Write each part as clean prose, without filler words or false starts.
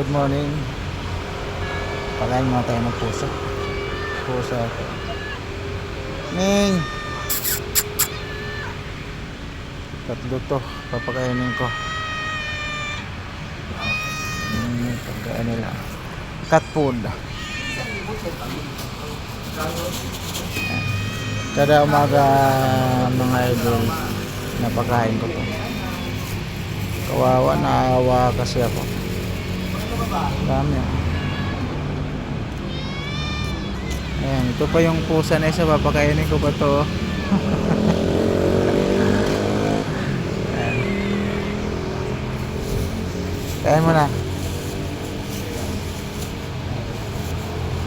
Good morning. Pakain muna tayo ng pusa. Pusa ako. Ning! Tatlo to. Papakainin ko. Pagkain nila. Cat food. Kada umaga mga idol, napakain ko to. Kawawa, naawa kasi ako. Dami. Ayan, ito pa yung pusa na isa, papakainin ko pa to. Kain mo na.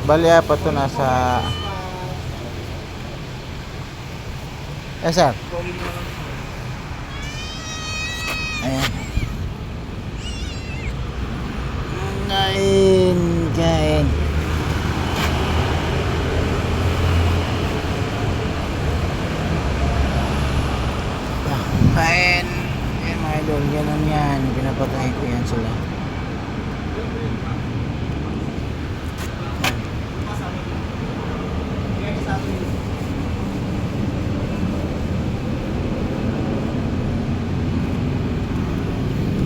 Bali apat to nasa sir. Ayan. Kain. Kain. Ayan mga idol, ganun yan. Pinapakain ko yan sila.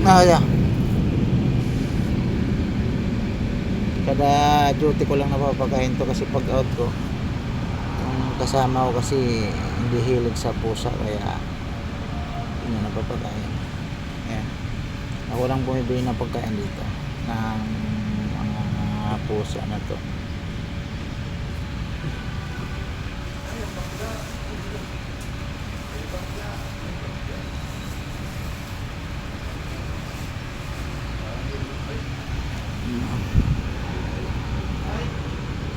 Yeah. Kada duty ko lang napapakain to kasi pag out ko yung kasama ko kasi hindi hilig sa pusa kaya yun na napapakain. Ayan. Ako lang bumibili ng pagkain dito ng mga pusa na to.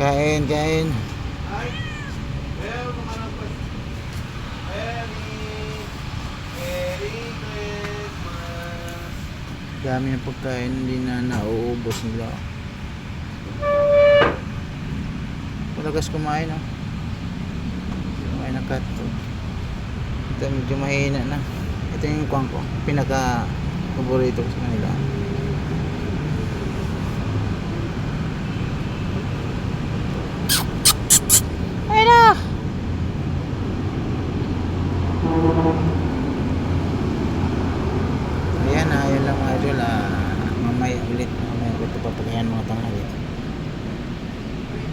Kain. Dami ng pagkain, hindi na nauubos nila. Malagas kumain, no? Kumain na cat to. Ito medyo mahina na. Ito yung kuwang ko, pinaka paborito ko sa kanila.